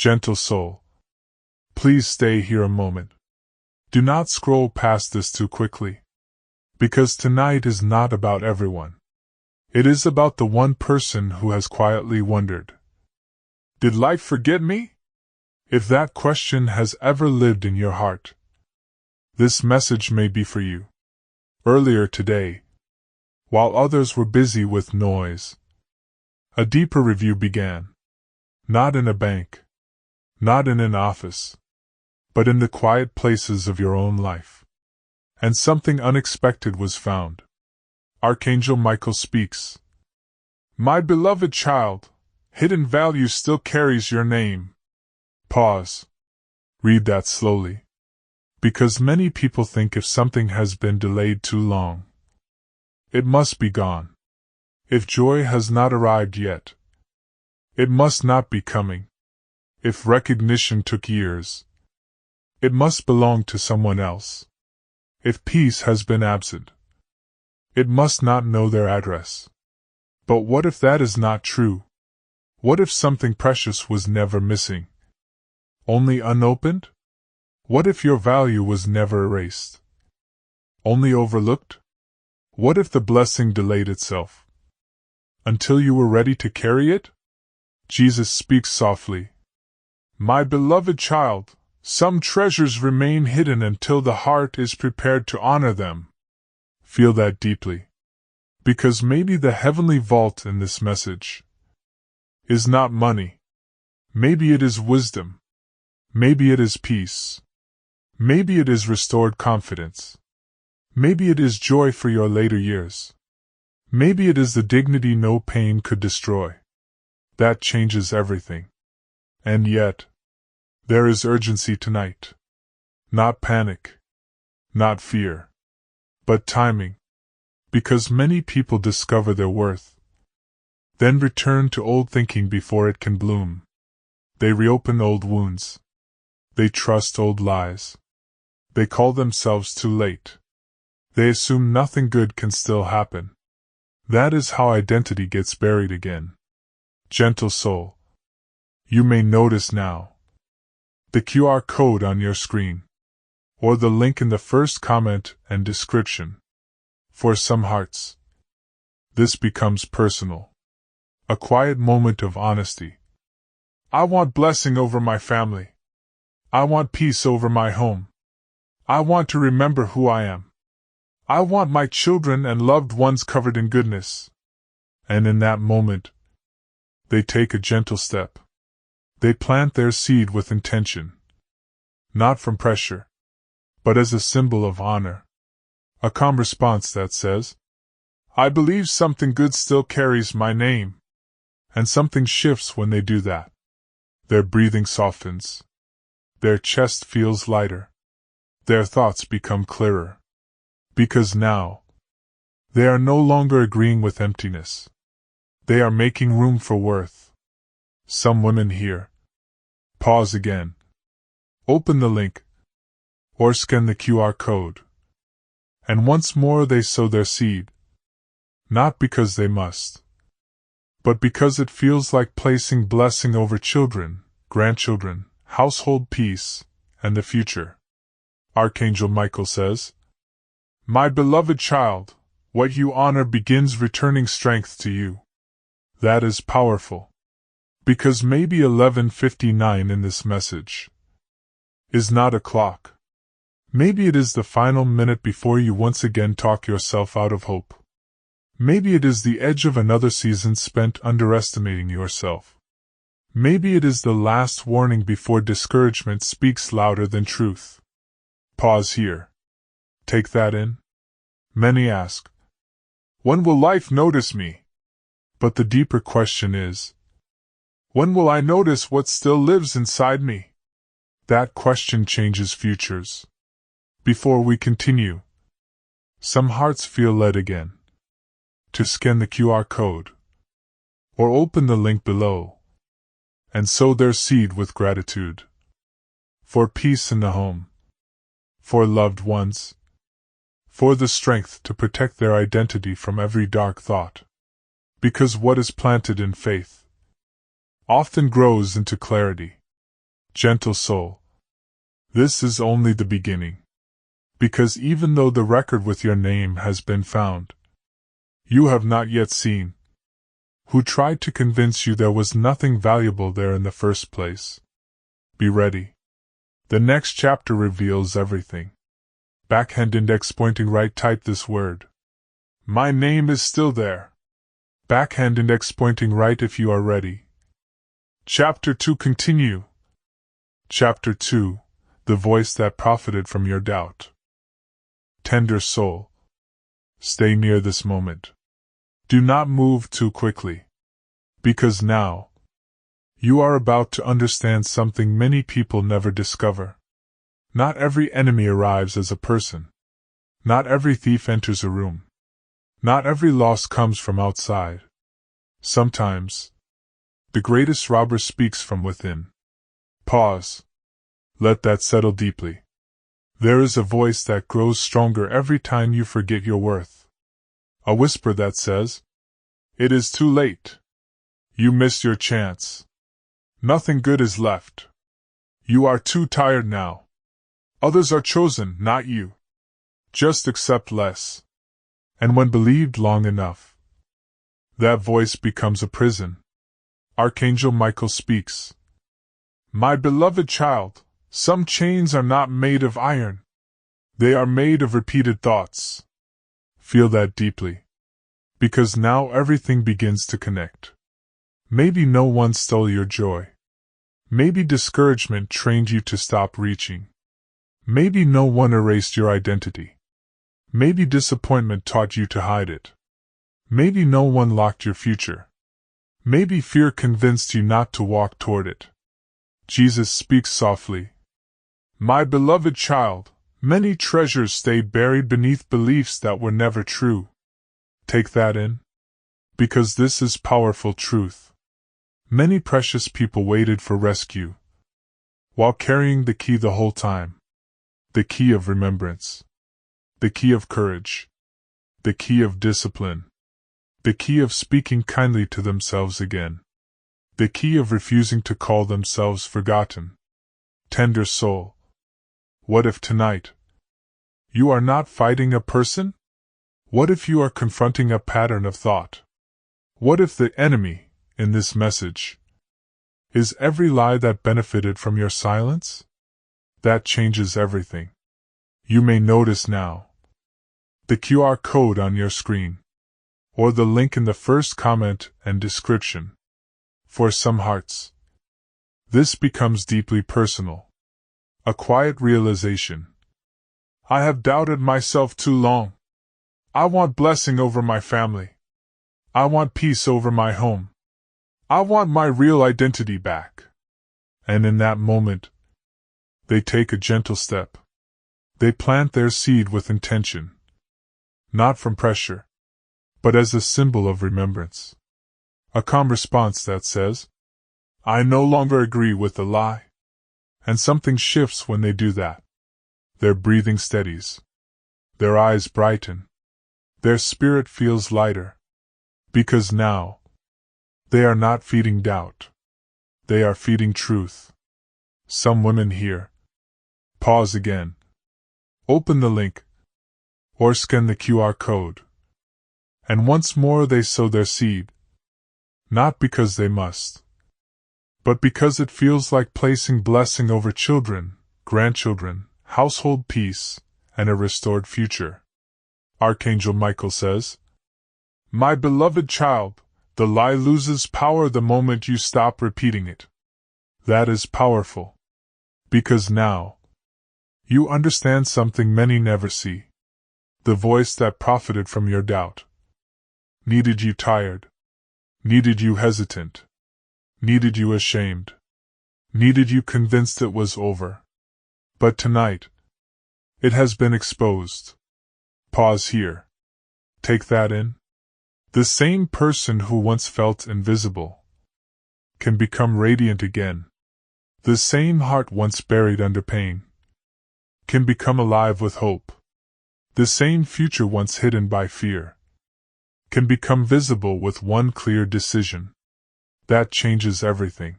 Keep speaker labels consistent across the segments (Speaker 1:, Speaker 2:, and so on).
Speaker 1: Gentle soul, please stay here a moment. Do not scroll past this too quickly. Because tonight is not about everyone. It is about the one person who has quietly wondered, did life forget me? If that question has ever lived in your heart, this message may be for you. Earlier today, while others were busy with noise, a deeper review began. Not in a bank, not in an office, but in the quiet places of your own life. And something unexpected was found. Archangel Michael speaks. My beloved child, hidden value still carries your name. Pause. Read that slowly. Because many people think if something has been delayed too long, it must be gone. If joy has not arrived yet, it must not be coming. If recognition took years, it must belong to someone else. If peace has been absent, it must not know their address. But what if that is not true? What if something precious was never missing, only unopened? What if your value was never erased, only overlooked? What if the blessing delayed itself until you were ready to carry it? Jesus speaks softly. My beloved child, some treasures remain hidden until the heart is prepared to honor them. Feel that deeply. Because maybe the heavenly vault in this message is not money. Maybe it is wisdom. Maybe it is peace. Maybe it is restored confidence. Maybe it is joy for your later years. Maybe it is the dignity no pain could destroy. That changes everything. And yet, there is urgency tonight. Not panic. Not fear. But timing. Because many people discover their worth, then return to old thinking before it can bloom. They reopen old wounds. They trust old lies. They call themselves too late. They assume nothing good can still happen. That is how identity gets buried again. Gentle soul, you may notice now the QR code on your screen, or the link in the first comment and description. For some hearts, this becomes personal. A quiet moment of honesty. I want blessing over my family. I want peace over my home. I want to remember who I am. I want my children and loved ones covered in goodness. And in that moment, they take a gentle step. They plant their seed with intention. Not from pressure, but as a symbol of honor. A calm response that says, I believe something good still carries my name. And something shifts when they do that. Their breathing softens. Their chest feels lighter. Their thoughts become clearer. Because now, they are no longer agreeing with emptiness. They are making room for worth. Some women here. Pause again. Open the link. Or scan the QR code. And once more they sow their seed. Not because they must, but because it feels like placing blessing over children, grandchildren, household peace, and the future. Archangel Michael says, My beloved child, what you honor begins returning strength to you. That is powerful. Because maybe 11:59 in this message is not a clock. Maybe it is the final minute before you once again talk yourself out of hope. Maybe it is the edge of another season spent underestimating yourself. Maybe it is the last warning before discouragement speaks louder than truth. Pause here. Take that in. Many ask, when will life notice me? But the deeper question is, when will I notice what still lives inside me? That question changes futures. Before we continue, some hearts feel led again to scan the QR code or open the link below and sow their seed with gratitude for peace in the home, for loved ones, for the strength to protect their identity from every dark thought. Because what is planted in faith often grows into clarity. Gentle soul. This is only the beginning. Because even though the record with your name has been found, you have not yet seen who tried to convince you there was nothing valuable there in the first place. Be ready. The next chapter reveals everything. Backhand index pointing right, type this word. My name is still there. Backhand index pointing right if you are ready. Chapter 2 continue. Chapter 2, the voice that profited from your doubt. Tender soul. Stay near this moment. Do not move too quickly. Because now, you are about to understand something many people never discover. Not every enemy arrives as a person. Not every thief enters a room. Not every loss comes from outside. Sometimes, the greatest robber speaks from within. Pause. Let that settle deeply. There is a voice that grows stronger every time you forget your worth. A whisper that says, "It is too late. You missed your chance. Nothing good is left. You are too tired now. Others are chosen, not you. Just accept less." And when believed long enough, that voice becomes a prison. Archangel Michael speaks. My beloved child, some chains are not made of iron. They are made of repeated thoughts. Feel that deeply. Because now everything begins to connect. Maybe no one stole your joy. Maybe discouragement trained you to stop reaching. Maybe no one erased your identity. Maybe disappointment taught you to hide it. Maybe no one locked your future. Maybe fear convinced you not to walk toward it. Jesus speaks softly. My beloved child, many treasures stay buried beneath beliefs that were never true. Take that in. Because this is powerful truth. Many precious people waited for rescue, while carrying the key the whole time. The key of remembrance. The key of courage. The key of discipline. The key of speaking kindly to themselves again. The key of refusing to call themselves forgotten. Tender soul. What if tonight you are not fighting a person? What if you are confronting a pattern of thought? What if the enemy, in this message, is every lie that benefited from your silence? That changes everything. You may notice now the QR code on your screen, or the link in the first comment and description. For some hearts, this becomes deeply personal. A quiet realization. I have doubted myself too long. I want blessing over my family. I want peace over my home. I want my real identity back. And in that moment, they take a gentle step. They plant their seed with intention. Not from pressure, but as a symbol of remembrance. A calm response that says, I no longer agree with the lie. And something shifts when they do that. Their breathing steadies. Their eyes brighten. Their spirit feels lighter. Because now, they are not feeding doubt. They are feeding truth. Some women here. Pause again. Open the link. Or scan the QR code. And once more they sow their seed. Not because they must, but because it feels like placing blessing over children, grandchildren, household peace, and a restored future. Archangel Michael says, My beloved child, the lie loses power the moment you stop repeating it. That is powerful. Because now, you understand something many never see. The voice that profited from your doubt. Needed you tired. Needed you hesitant. Needed you ashamed. Needed you convinced it was over. But tonight, it has been exposed. Pause here. Take that in. The same person who once felt invisible can become radiant again. The same heart once buried under pain can become alive with hope. The same future once hidden by fear can become visible with one clear decision. That changes everything.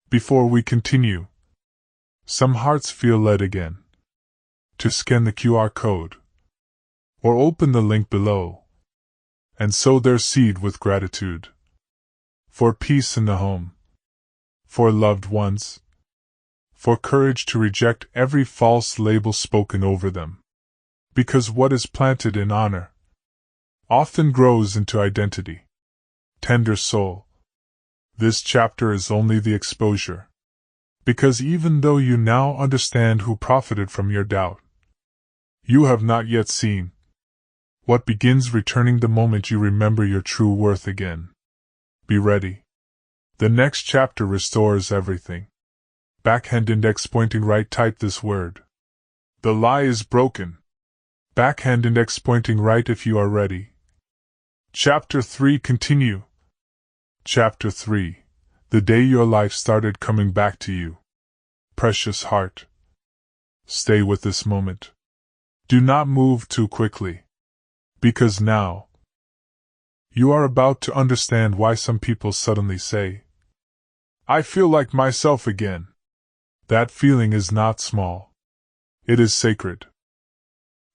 Speaker 1: Before we continue, Some hearts feel led again to scan the QR code or open the link below and sow their seed with gratitude for peace in the home, for loved ones, for courage to reject every false label spoken over them. Because what is planted in honor often grows into identity. Tender soul. This chapter is only the exposure. Because even though you now understand who profited from your doubt, you have not yet seen what begins returning the moment you remember your true worth again. Be ready. The next chapter restores everything. Backhand index pointing right, type this word. The lie is broken. Backhand index pointing right if you are ready. Chapter 3 continue. Chapter 3. The day your life started coming back to you. Precious heart. Stay with this moment. Do not move too quickly. Because now, you are about to understand why some people suddenly say, I feel like myself again. That feeling is not small. It is sacred.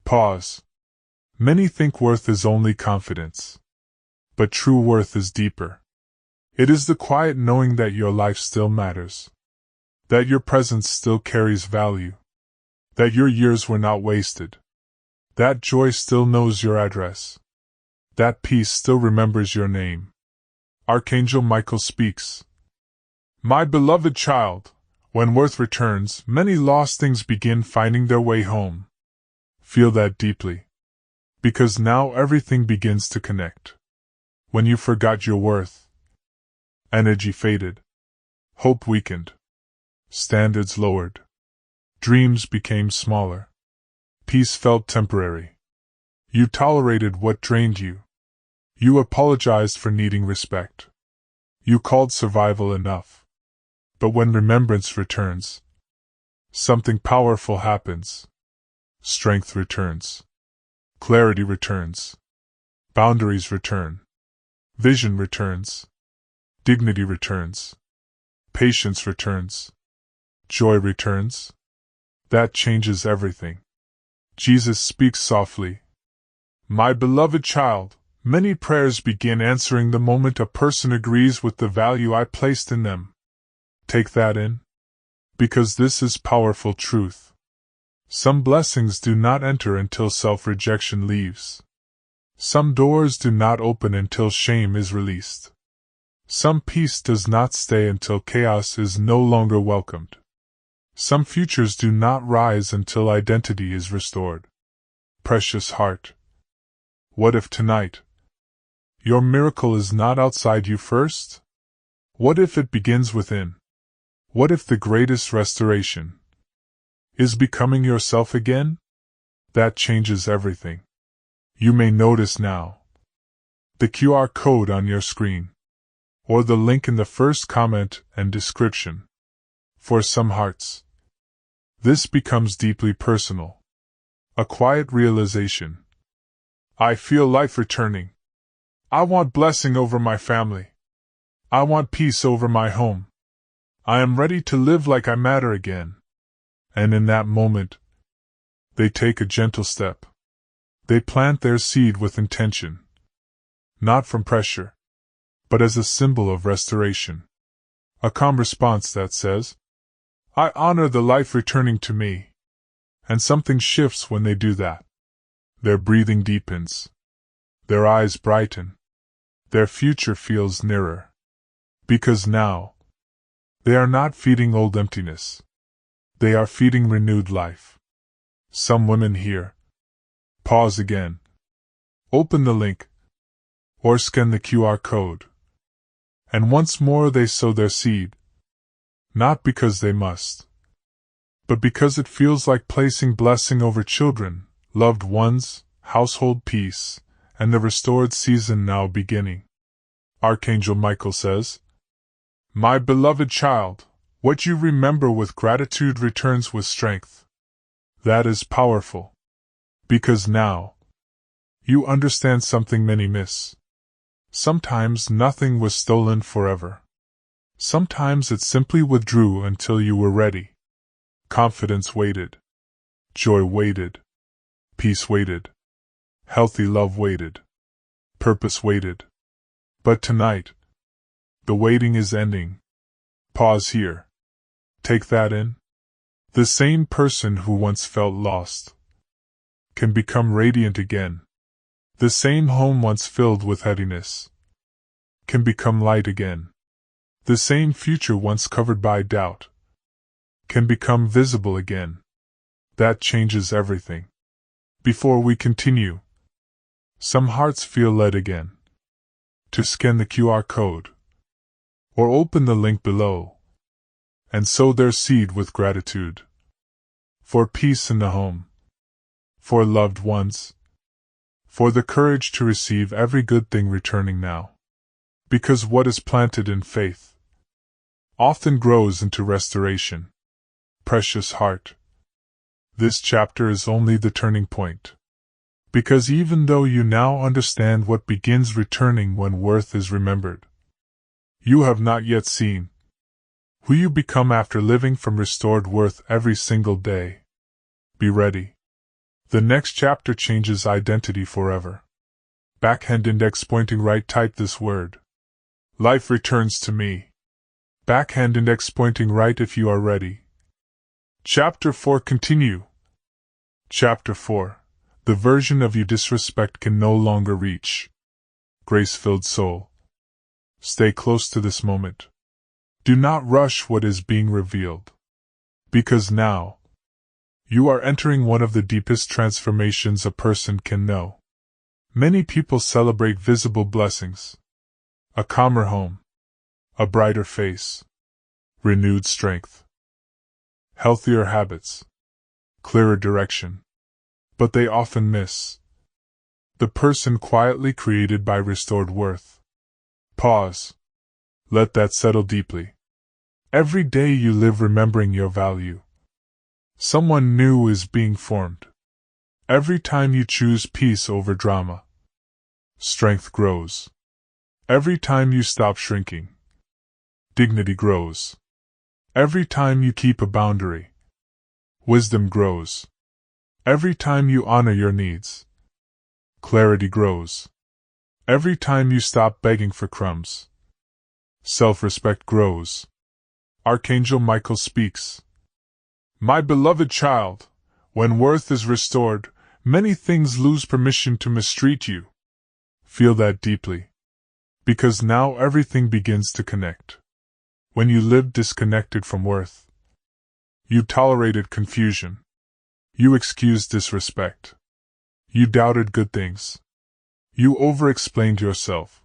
Speaker 1: Pause. Many think worth is only confidence. But true worth is deeper. It is the quiet knowing that your life still matters. That your presence still carries value. That your years were not wasted. That joy still knows your address. That peace still remembers your name. Archangel Michael speaks. My beloved child, when worth returns, many lost things begin finding their way home. Feel that deeply. Because now everything begins to connect. When you forgot your worth, energy faded. Hope weakened. Standards lowered. Dreams became smaller. Peace felt temporary. You tolerated what drained you. You apologized for needing respect. You called survival enough. But when remembrance returns, something powerful happens. Strength returns. Clarity returns. Boundaries return. Vision returns. Dignity returns. Patience returns. Joy returns. That changes everything. Jesus speaks softly. My beloved child, many prayers begin answering the moment a person agrees with the value I placed in them. Take that in. Because this is powerful truth. Some blessings do not enter until self-rejection leaves. Some doors do not open until shame is released. Some peace does not stay until chaos is no longer welcomed. Some futures do not rise until identity is restored. Precious heart. What if tonight your miracle is not outside you first? What if it begins within? What if the greatest restoration is becoming yourself again? That changes everything. You may notice now the QR code on your screen, or the link in the first comment and description. For some hearts, this becomes deeply personal. A quiet realization. I feel life returning. I want blessing over my family. I want peace over my home. I am ready to live like I matter again. And in that moment, they take a gentle step. They plant their seed with intention. Not from pressure, but as a symbol of restoration. A calm response that says, I honor the life returning to me. And something shifts when they do that. Their breathing deepens. Their eyes brighten. Their future feels nearer. Because now, they are not feeding old emptiness. They are feeding renewed life. Some women here. Pause again. Open the link. Or scan the QR code. And once more they sow their seed. Not because they must, but because it feels like placing blessing over children, loved ones, household peace, and the restored season now beginning. Archangel Michael says, My beloved child, what you remember with gratitude returns with strength. That is powerful. Because now, you understand something many miss. Sometimes nothing was stolen forever. Sometimes it simply withdrew until you were ready. Confidence waited. Joy waited. Peace waited. Healthy love waited. Purpose waited. But tonight, the waiting is ending. Pause here. Take that in. The same person who once felt lost can become radiant again. The same home once filled with heaviness can become light again. The same future once covered by doubt can become visible again. That changes everything. Before we continue, some hearts feel led again to scan the QR code or open the link below and sow their seed with gratitude for peace in the home, for loved ones, for the courage to receive every good thing returning now. Because what is planted in faith often grows into restoration. Precious heart, this chapter is only the turning point. Because even though you now understand what begins returning when worth is remembered, you have not yet seen who you become after living from restored worth every single day. Be ready. The next chapter changes identity forever. Backhand index pointing right, type this word. Life returns to me. Backhand index pointing right if you are ready. Chapter 4 continue. Chapter 4. The version of you disrespect can no longer reach. Grace-filled soul. Stay close to this moment. Do not rush what is being revealed. Because now, you are entering one of the deepest transformations a person can know. Many people celebrate visible blessings. A calmer home. A brighter face. Renewed strength. Healthier habits. Clearer direction. But they often miss the person quietly created by restored worth. Pause. Let that settle deeply. Every day you live remembering your value. Someone new is being formed. Every time you choose peace over drama, strength grows. Every time you stop shrinking, dignity grows. Every time you keep a boundary, wisdom grows. Every time you honor your needs, clarity grows. Every time you stop begging for crumbs, self-respect grows. Archangel Michael speaks. My beloved child, when worth is restored, many things lose permission to mistreat you. Feel that deeply. Because now everything begins to connect. When you lived disconnected from worth, you tolerated confusion. You excused disrespect. You doubted good things. You over-explained yourself.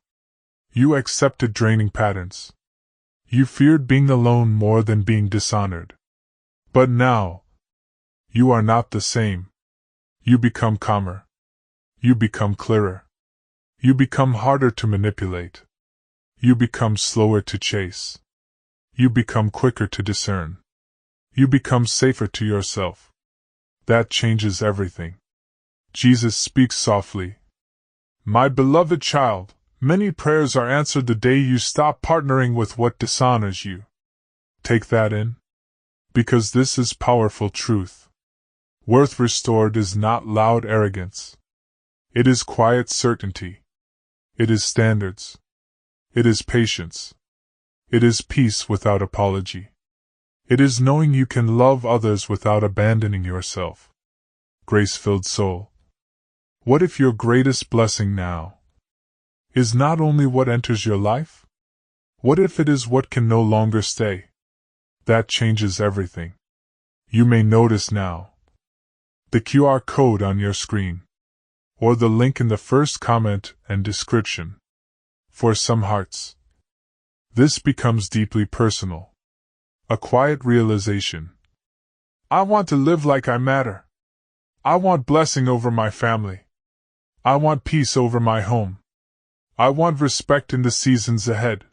Speaker 1: You accepted draining patterns. You feared being alone more than being dishonored. But now, you are not the same. You become calmer. You become clearer. You become harder to manipulate. You become slower to chase. You become quicker to discern. You become safer to yourself. That changes everything. Jesus speaks softly. My beloved child, many prayers are answered the day you stop partnering with what dishonors you. Take that in. Because this is powerful truth. Worth restored is not loud arrogance. It is quiet certainty. It is standards. It is patience. It is peace without apology. It is knowing you can love others without abandoning yourself. Grace-filled soul. What if your greatest blessing now is not only what enters your life? What if it is what can no longer stay? That changes everything. You may notice now the QR code on your screen, or the link in the first comment and description. For some hearts, this becomes deeply personal. A quiet realization. I want to live like I matter. I want blessing over my family. I want peace over my home. I want respect in the seasons ahead.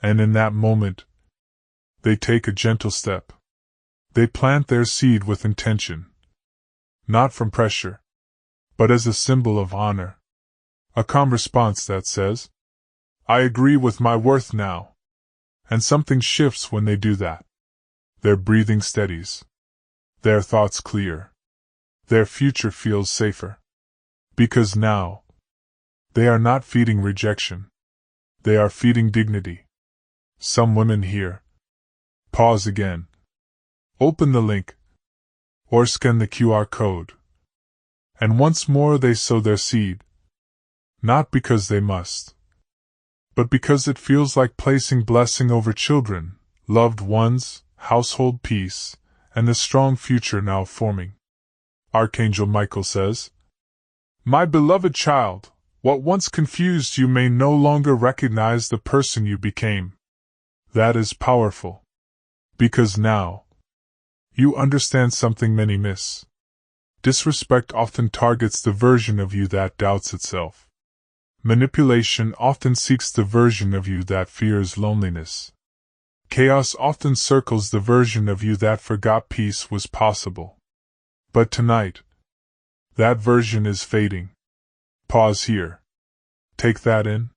Speaker 1: And in that moment, they take a gentle step. They plant their seed with intention. Not from pressure, but as a symbol of honor. A calm response that says, I agree with my worth now. And something shifts when they do that. Their breathing steadies. their thoughts clear. Their future feels safer. Because now, they are not feeding rejection. They are feeding dignity. Some women here. Pause again. Open the link. Or scan the QR code. And once more they sow their seed. Not because they must, but because it feels like placing blessing over children, loved ones, household peace, and the strong future now forming. Archangel Michael says, "My beloved child, what once confused you may no longer recognize the person you became." That is powerful. Because now, you understand something many miss. Disrespect often targets the version of you that doubts itself. Manipulation often seeks the version of you that fears loneliness. Chaos often circles the version of you that forgot peace was possible. But tonight, that version is fading. Pause here. Take that in.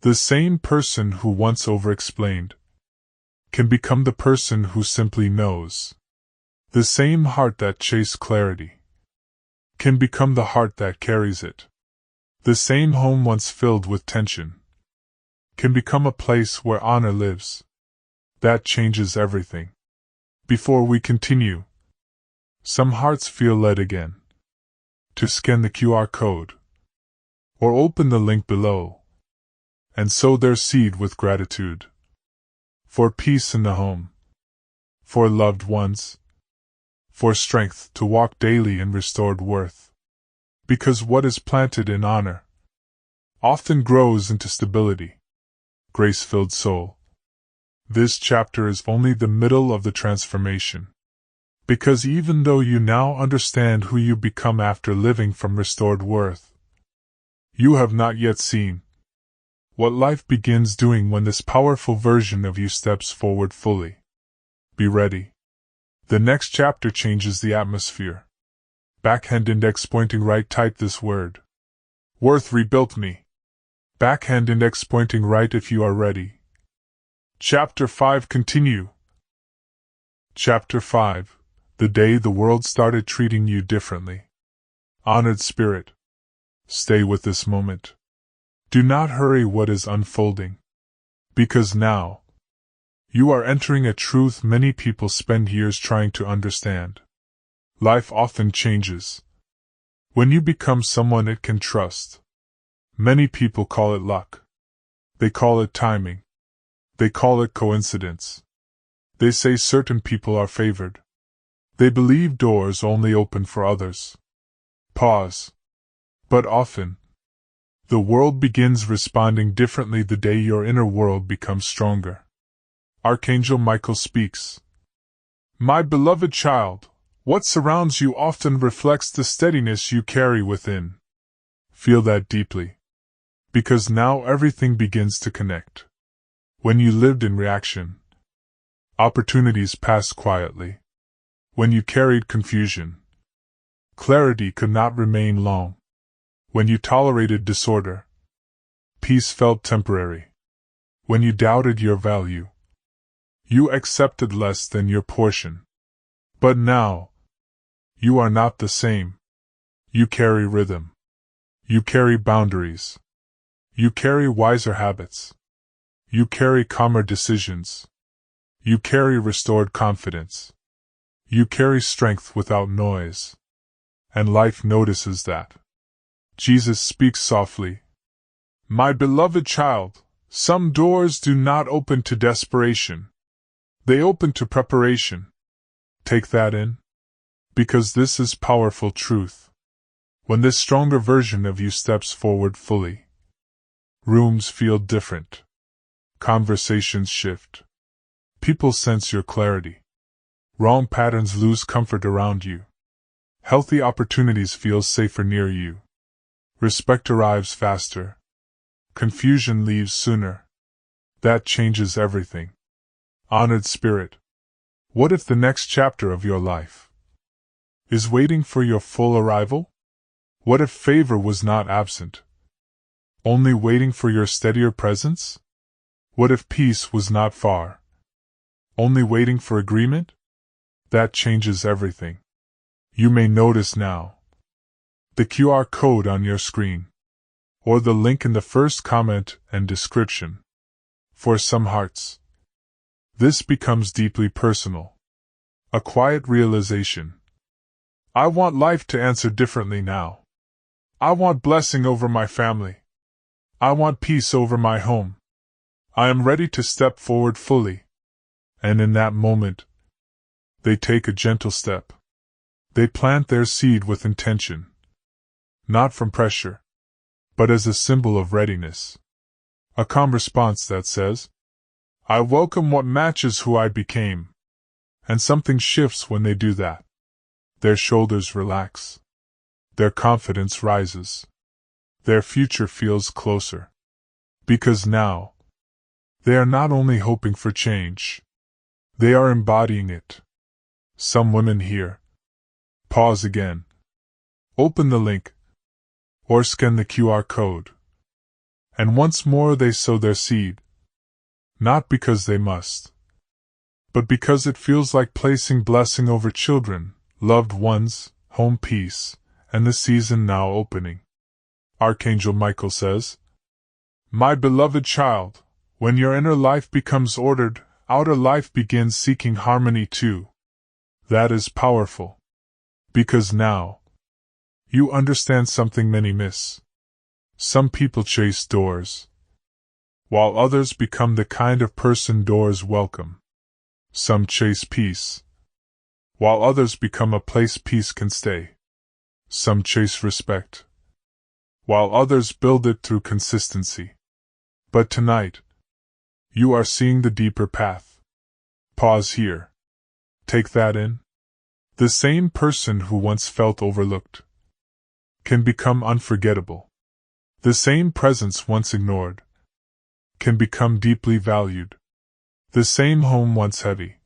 Speaker 1: The same person who once over-explained can become the person who simply knows. The same heart that chased clarity can become the heart that carries it. The same home once filled with tension can become a place where honor lives. That changes everything. Before we continue, some hearts feel led again to scan the QR code or open the link below and sow their seed with gratitude for peace in the home, for loved ones, for strength to walk daily in restored worth. Because what is planted in honor often grows into stability. Grace-filled soul. This chapter is only the middle of the transformation. Because even though you now understand who you become after living from restored worth, you have not yet seen what life begins doing when this powerful version of you steps forward fully. Be ready. The next chapter changes the atmosphere. Backhand index pointing right, type this word. Worth rebuilt me. Backhand index pointing right if you are ready. Chapter 5 continue. Chapter 5. The day the world started treating you differently. Honored spirit. Stay with this moment. Do not hurry what is unfolding. Because now, you are entering a truth many people spend years trying to understand. Life often changes. When you become someone it can trust. Many people call it luck. They call it timing. They call it coincidence. They say certain people are favored. They believe doors only open for others. Pause. But often, the world begins responding differently the day your inner world becomes stronger. Archangel Michael speaks. My beloved child, what surrounds you often reflects the steadiness you carry within. Feel that deeply. Because now everything begins to connect. When you lived in reaction, opportunities passed quietly. When you carried confusion, clarity could not remain long. When you tolerated disorder, peace felt temporary. When you doubted your value, you accepted less than your portion. But now, you are not the same. You carry rhythm. You carry boundaries. You carry wiser habits. You carry calmer decisions. You carry restored confidence. You carry strength without noise. And life notices that. Jesus speaks softly. My beloved child, some doors do not open to desperation. They open to preparation. Take that in. Because this is powerful truth. When this stronger version of you steps forward fully, rooms feel different. Conversations shift. People sense your clarity. Wrong patterns lose comfort around you. Healthy opportunities feel safer near you. Respect arrives faster. Confusion leaves sooner. That changes everything. Honored spirit. What if the next chapter of your life is waiting for your full arrival? What if favor was not absent, only waiting for your steadier presence? What if peace was not far, only waiting for agreement? That changes everything. You may notice now the QR code on your screen, or the link in the first comment and description. For some hearts, this becomes deeply personal. A quiet realization. I want life to answer differently now. I want blessing over my family. I want peace over my home. I am ready to step forward fully. And in that moment, they take a gentle step. They plant their seed with intention. Not from pressure, but as a symbol of readiness. A calm response that says, I welcome what matches who I became. And something shifts when they do that. Their shoulders relax. Their confidence rises. Their future feels closer. Because now, they are not only hoping for change, they are embodying it. Some women here. Pause again. Open the link. Or scan the QR code. And once more they sow their seed. Not because they must, but because it feels like placing blessing over children, loved ones, home peace, and the season now opening. Archangel Michael says, My beloved child, when your inner life becomes ordered, outer life begins seeking harmony too. That is powerful. Because now, you understand something many miss. Some people chase doors, while others become the kind of person doors welcome. Some chase peace, while others become a place peace can stay. Some chase respect, while others build it through consistency. But tonight, you are seeing the deeper path. Pause here. Take that in. The same person who once felt overlooked can become unforgettable. The same presence once ignored can become deeply valued. The same home once heavy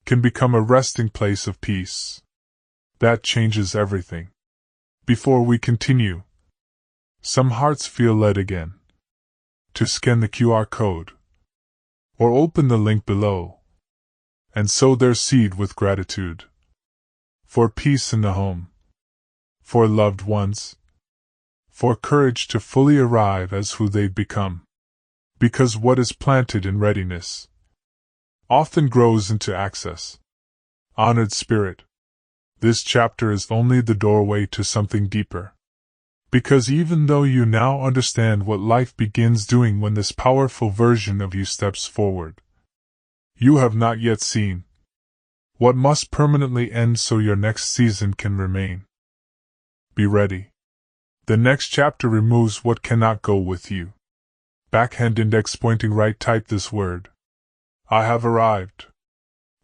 Speaker 1: can become a resting place of peace. That changes everything. Before we continue, some hearts feel led again to scan the QR code or open the link below and sow their seed with gratitude. For peace in the home, for loved ones, for courage to fully arrive as who they've become. Because what is planted in readiness often grows into access. Honored Spirit, this chapter is only the doorway to something deeper. Because even though you now understand what life begins doing when this powerful version of you steps forward, you have not yet seen what must permanently end so your next season can remain. Be ready. The next chapter removes what cannot go with you. Backhand index pointing right, type this word. I have arrived.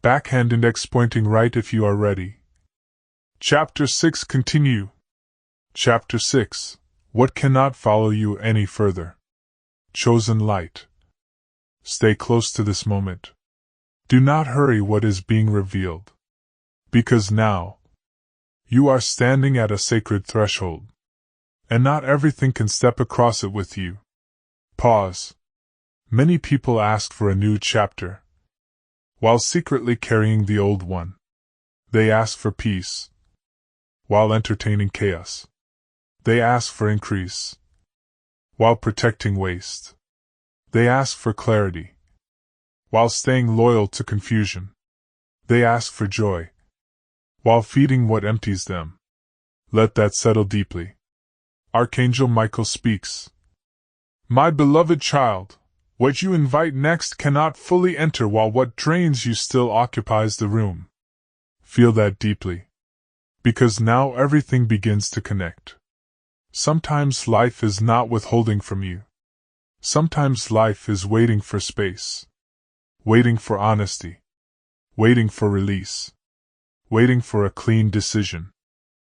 Speaker 1: Backhand index pointing right if you are ready. Chapter 6 continue. Chapter 6. What cannot follow you any further? Chosen light. Stay close to this moment. Do not hurry what is being revealed. Because now, you are standing at a sacred threshold. And not everything can step across it with you. Pause. Many people ask for a new chapter, while secretly carrying the old one. They ask for peace, while entertaining chaos. They ask for increase, while protecting waste. They ask for clarity, while staying loyal to confusion. They ask for joy, while feeding what empties them. Let that settle deeply. Archangel Michael speaks. My beloved child, what you invite next cannot fully enter while what drains you still occupies the room. Feel that deeply. Because now everything begins to connect. Sometimes life is not withholding from you. Sometimes life is waiting for space. Waiting for honesty. Waiting for release. Waiting for a clean decision.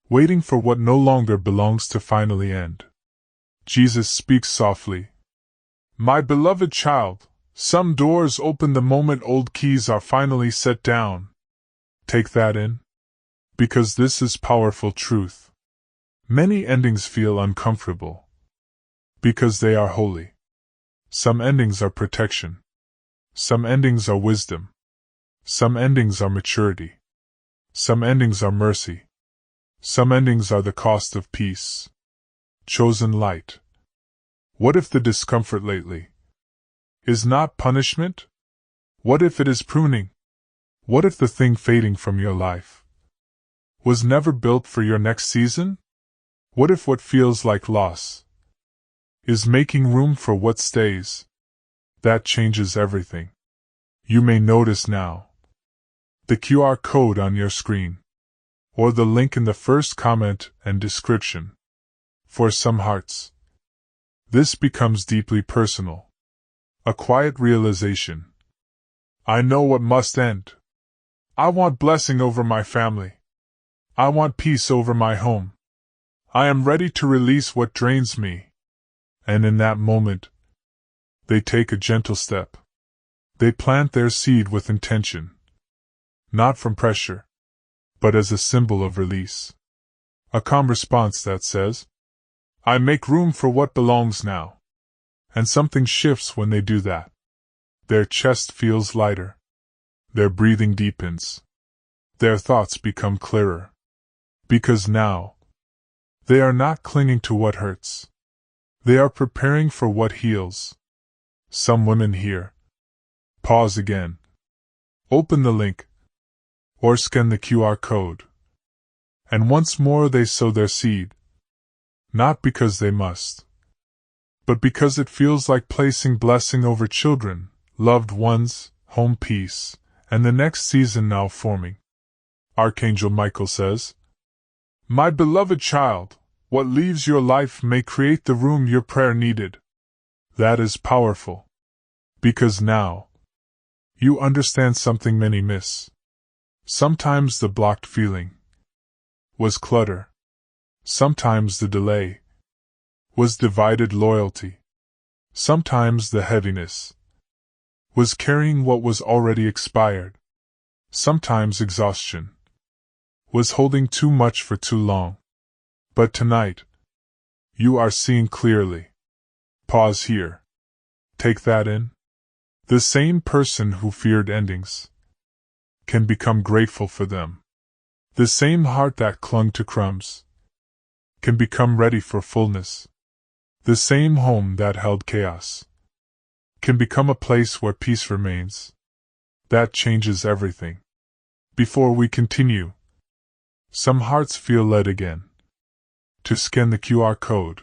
Speaker 1: Waiting for what no longer belongs to finally end. Jesus speaks softly. My beloved child, some doors open the moment old keys are finally set down. Take that in. Because this is powerful truth. Many endings feel uncomfortable. Because they are holy. Some endings are protection. Some endings are wisdom. Some endings are maturity. Some endings are mercy. Some endings are the cost of peace. Chosen light. What if the discomfort lately is not punishment? What if it is pruning? What if the thing fading from your life was never built for your next season? What if what feels like loss is making room for what stays? That changes everything. You may notice now the QR code on your screen, or the link in the first comment and description. For some hearts, this becomes deeply personal. A quiet realization. I know what must end. I want blessing over my family. I want peace over my home. I am ready to release what drains me. And in that moment, they take a gentle step. They plant their seed with intention. Not from pressure, but as a symbol of release. A calm response that says, I make room for what belongs now. And something shifts when they do that. Their chest feels lighter. Their breathing deepens. Their thoughts become clearer. Because now, they are not clinging to what hurts. They are preparing for what heals. Some women here. Pause again. Open the link. Or scan the QR code. And once more they sow their seed. Not because they must, but because it feels like placing blessing over children, loved ones, home peace, and the next season now forming. Archangel Michael says, My beloved child, what leaves your life may create the room your prayer needed. That is powerful. Because now, you understand something many miss. Sometimes the blocked feeling was clutter. Sometimes the delay was divided loyalty. Sometimes the heaviness was carrying what was already expired. Sometimes exhaustion was holding too much for too long. But tonight, you are seeing clearly. Pause here. Take that in. The same person who feared endings can become grateful for them. The same heart that clung to crumbs can become ready for fullness. The same home that held chaos can become a place where peace remains. That changes everything. Before we continue, some hearts feel led again to scan the QR code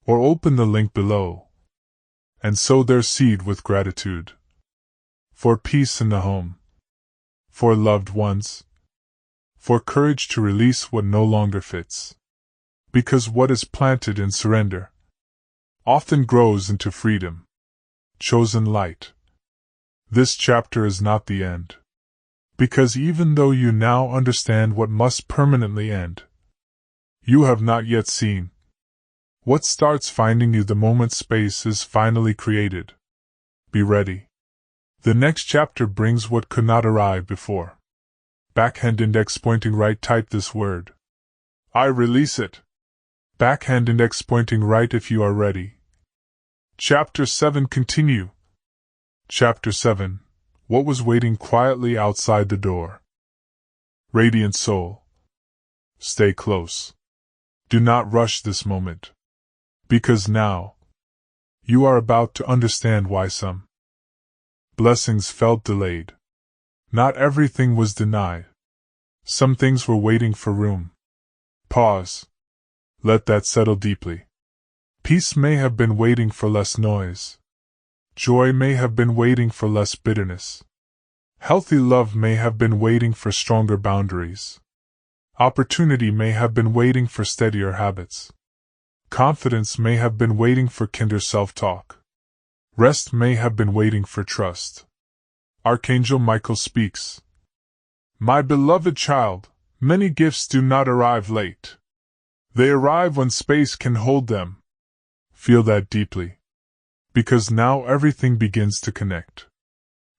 Speaker 1: or open the link below and sow their seed with gratitude for peace in the home, for loved ones, for courage to release what no longer fits. Because what is planted in surrender often grows into freedom. Chosen light. This chapter is not the end. Because even though you now understand what must permanently end, you have not yet seen what starts finding you the moment space is finally created. Be ready. The next chapter brings what could not arrive before. Backhand index pointing right, type this word. I release it. Backhand index pointing right if you are ready. Chapter 7 continue. Chapter 7. What was waiting quietly outside the door? Radiant soul. Stay close. Do not rush this moment. Because now, you are about to understand why some blessings felt delayed. Not everything was denied. Some things were waiting for room. Pause. Let that settle deeply. Peace may have been waiting for less noise. Joy may have been waiting for less bitterness. Healthy love may have been waiting for stronger boundaries. Opportunity may have been waiting for steadier habits. Confidence may have been waiting for kinder self-talk. Rest may have been waiting for trust. Archangel Michael speaks. My beloved child, many gifts do not arrive late. They arrive when space can hold them. Feel that deeply. Because now everything begins to connect.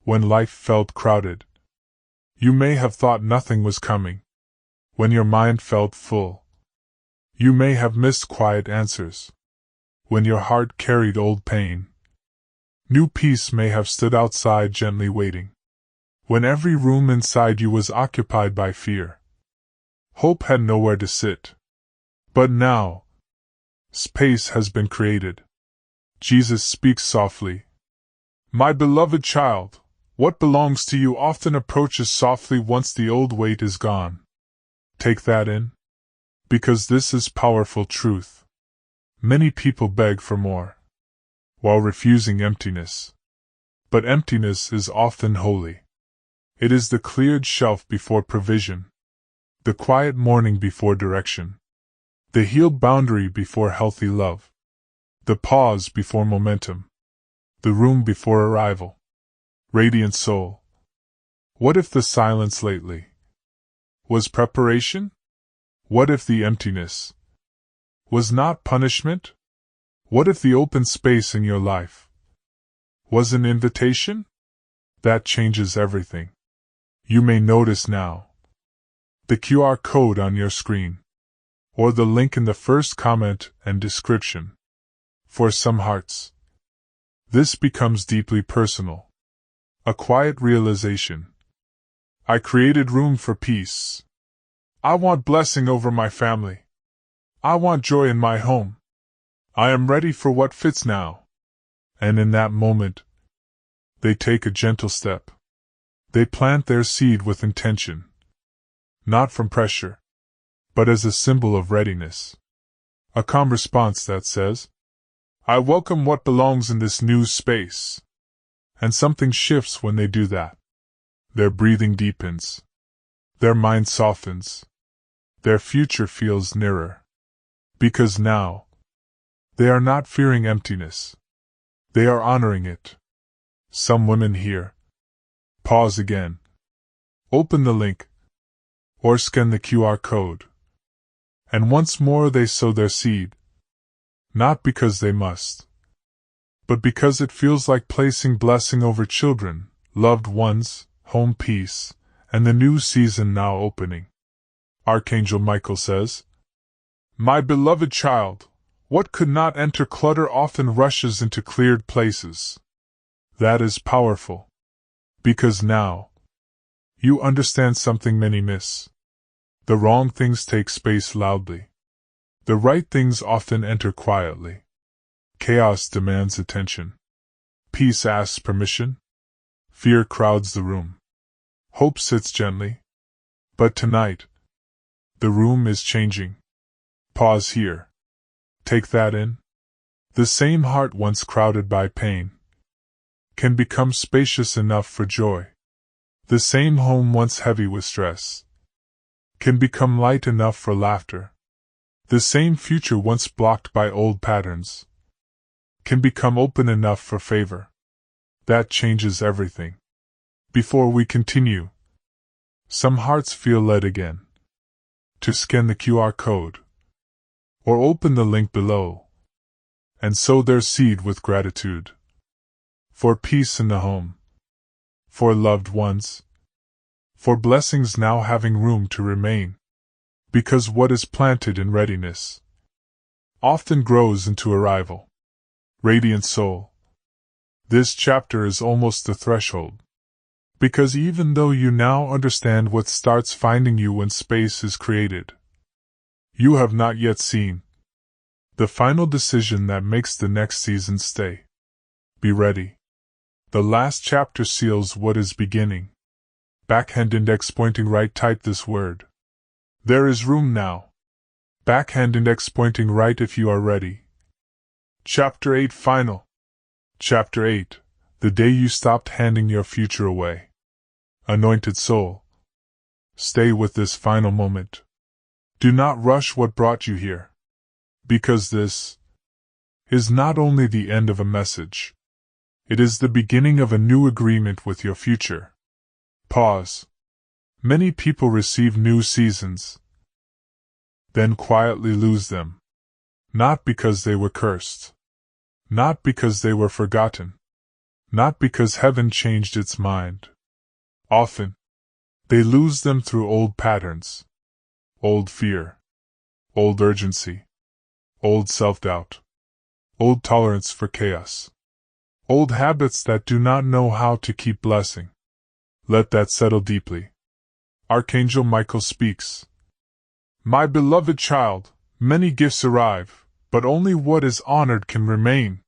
Speaker 1: When life felt crowded, you may have thought nothing was coming. When your mind felt full, you may have missed quiet answers. When your heart carried old pain, new peace may have stood outside gently waiting. When every room inside you was occupied by fear. Hope had nowhere to sit. But now, space has been created. Jesus speaks softly. My beloved child, what belongs to you often approaches softly once the old weight is gone. Take that in. Because this is powerful truth. Many people beg for more, while refusing emptiness. But emptiness is often holy. It is the cleared shelf before provision, the quiet morning before direction, the healed boundary before healthy love, the pause before momentum, the room before arrival. Radiant soul. What if the silence lately was preparation? What if the emptiness was not punishment? What if the open space in your life was an invitation? That changes everything. You may notice now the QR code on your screen, or the link in the first comment and description. For some hearts, this becomes deeply personal. A quiet realization. I created room for peace. I want blessing over my family. I want joy in my home. I am ready for what fits now. And in that moment, they take a gentle step. They plant their seed with intention. Not from pressure, but as a symbol of readiness. A calm response that says, I welcome what belongs in this new space. And something shifts when they do that. Their breathing deepens. Their mind softens. Their future feels nearer. Because now, they are not fearing emptiness. They are honoring it. Some women here. Pause again. Open the link. Or scan the QR code. And once more they sow their seed. Not because they must, but because it feels like placing blessing over children, loved ones, home peace, and the new season now opening. Archangel Michael says, My beloved child, what could not enter clutter often rushes into cleared places. That is powerful. Because now, you understand something many miss. The wrong things take space loudly. The right things often enter quietly. Chaos demands attention. Peace asks permission. Fear crowds the room. Hope sits gently. But tonight, the room is changing. Pause here. Take that in. The same heart once crowded by pain can become spacious enough for joy. The same home once heavy with stress can become light enough for laughter. The same future once blocked by old patterns can become open enough for favor. That changes everything. Before we continue, some hearts feel led again to scan the QR code or open the link below and sow their seed with gratitude for peace in the home, for loved ones, for blessings now having room to remain. Because what is planted in readiness often grows into arrival. Radiant soul. This chapter is almost the threshold. Because even though you now understand what starts finding you when space is created, you have not yet seen the final decision that makes the next season stay. Be ready. The last chapter seals what is beginning. Backhand index pointing right, type this word. There is room now. Backhand index pointing right if you are ready. Chapter 8 Final. Chapter 8 The day you stopped handing your future away. Anointed soul. Stay with this final moment. Do not rush what brought you here. Because this is not only the end of a message. It is the beginning of a new agreement with your future. Pause. Many people receive new seasons, then quietly lose them. Not because they were cursed. Not because they were forgotten. Not because heaven changed its mind. Often, they lose them through old patterns. Old fear. Old urgency. Old self-doubt. Old tolerance for chaos. Old habits that do not know how to keep blessing. Let that settle deeply. Archangel Michael speaks. My beloved child, many gifts arrive, but only what is honored can remain.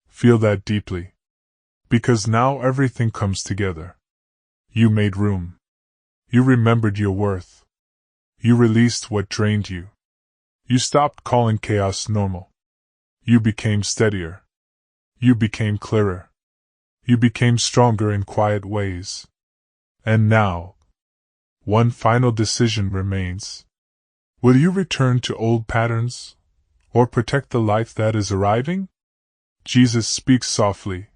Speaker 1: Feel that deeply. Because now everything comes together. You made room. You remembered your worth. You released what drained you. You stopped calling chaos normal. You became steadier. You became clearer. You became stronger in quiet ways. And now, one final decision remains. Will you return to old patterns, or protect the life that is arriving? Jesus speaks softly.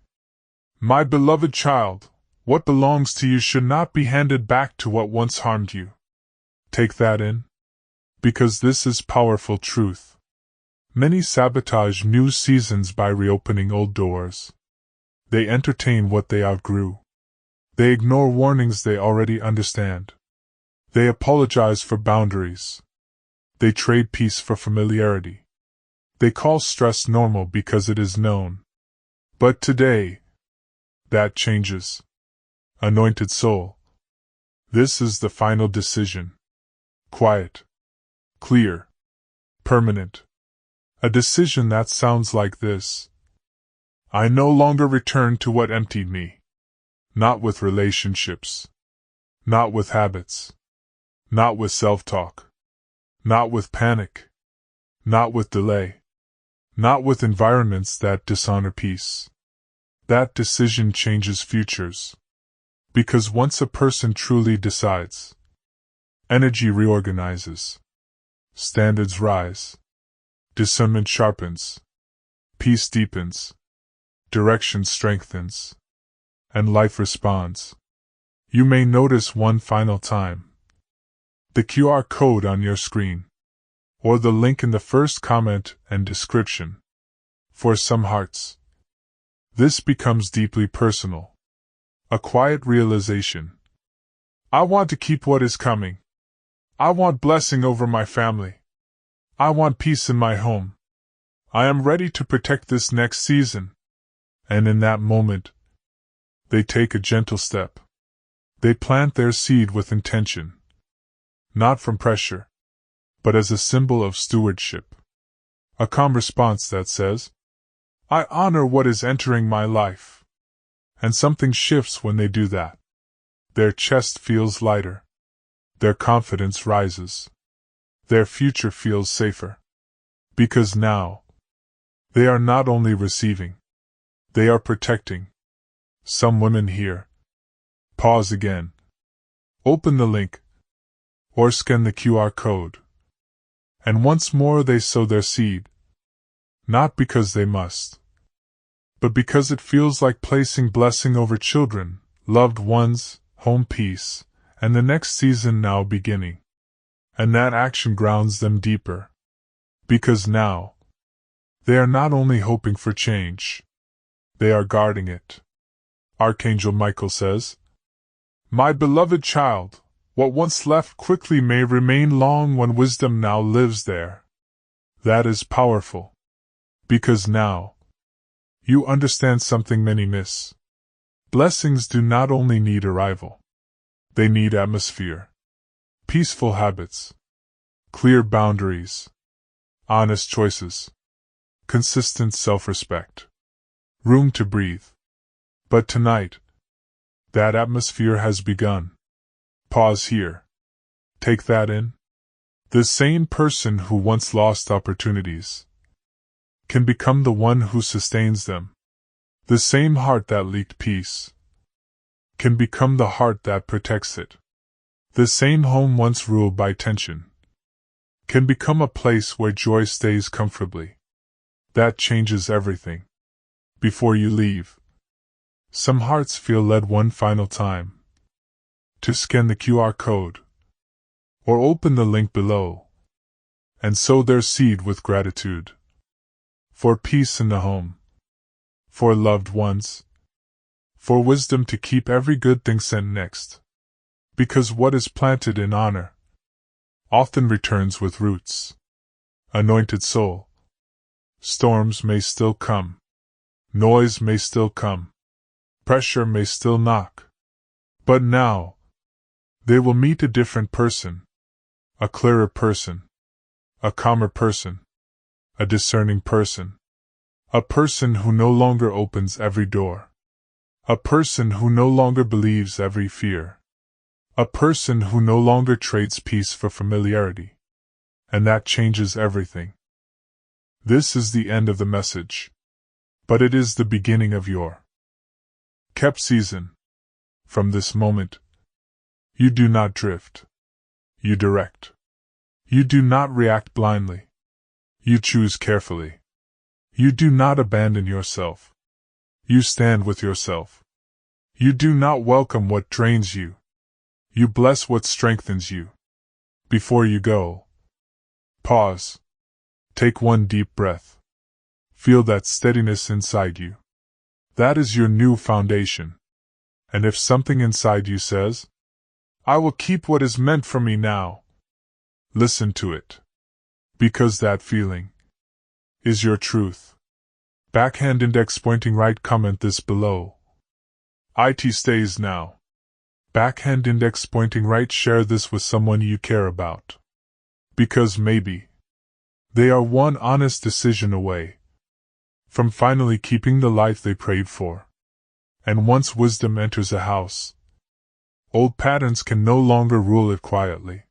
Speaker 1: My beloved child, what belongs to you should not be handed back to what once harmed you. Take that in. Because this is powerful truth. Many sabotage new seasons by reopening old doors. They entertain what they outgrew. They ignore warnings they already understand. They apologize for boundaries. They trade peace for familiarity. They call stress normal because it is known. But today, that changes. Anointed soul. This is the final decision. Quiet. Clear. Permanent. A decision that sounds like this. I no longer return to what emptied me. Not with relationships. Not with habits. Not with self-talk. Not with panic. Not with delay. Not with environments that dishonor peace. That decision changes futures. Because once a person truly decides, energy reorganizes. Standards rise. Discernment sharpens. Peace deepens. Direction strengthens. And life responds. You may notice one final time. The QR code on your screen. Or the link in the first comment and description. For some hearts, this becomes deeply personal. A quiet realization. I want to keep what is coming. I want blessing over my family. I want peace in my home. I am ready to protect this next season. And in that moment, they take a gentle step. They plant their seed with intention. Not from pressure, but as a symbol of stewardship. A calm response that says, I honor what is entering my life. And something shifts when they do that. Their chest feels lighter. Their confidence rises. Their future feels safer. Because now, they are not only receiving, they are protecting. Some women here. Pause again. Open the link. Or scan the QR code. And once more they sow their seed. Not because they must, but because it feels like placing blessing over children, loved ones, home peace, and the next season now beginning. And that action grounds them deeper. Because now, they are not only hoping for change, they are guarding it. Archangel Michael says, My beloved child, what once left quickly may remain long when wisdom now lives there. That is powerful. Because now, you understand something many miss. Blessings do not only need arrival. They need atmosphere. Peaceful habits. Clear boundaries. Honest choices. Consistent self-respect. Room to breathe. But tonight, that atmosphere has begun. Pause here. Take that in. The same person who once lost opportunities can become the one who sustains them. The same heart that leaked peace can become the heart that protects it. The same home once ruled by tension can become a place where joy stays comfortably. That changes everything. Before you leave, some hearts feel led one final time to scan the QR code, or open the link below, and sow their seed with gratitude. For peace in the home, for loved ones, for wisdom to keep every good thing sent next. Because what is planted in honor often returns with roots. Anointed soul. Storms may still come. Noise may still come. Pressure may still knock. But now, they will meet a different person, a clearer person, a calmer person, a discerning person, a person who no longer opens every door, a person who no longer believes every fear, a person who no longer trades peace for familiarity. And that changes everything. This is the end of the message. But it is the beginning of your kept season. From this moment, you do not drift. You direct. You do not react blindly. You choose carefully. You do not abandon yourself. You stand with yourself. You do not welcome what drains you. You bless what strengthens you. Before you go, pause. Take one deep breath. Feel that steadiness inside you. That is your new foundation. And if something inside you says, I will keep what is meant for me now, listen to it. Because that feeling is your truth. Backhand index pointing right. Comment this below. It stays now. Backhand index pointing right. Share this with someone you care about. Because maybe they are one honest decision away from finally keeping the life they prayed for. And once wisdom enters a house, old patterns can no longer rule it quietly.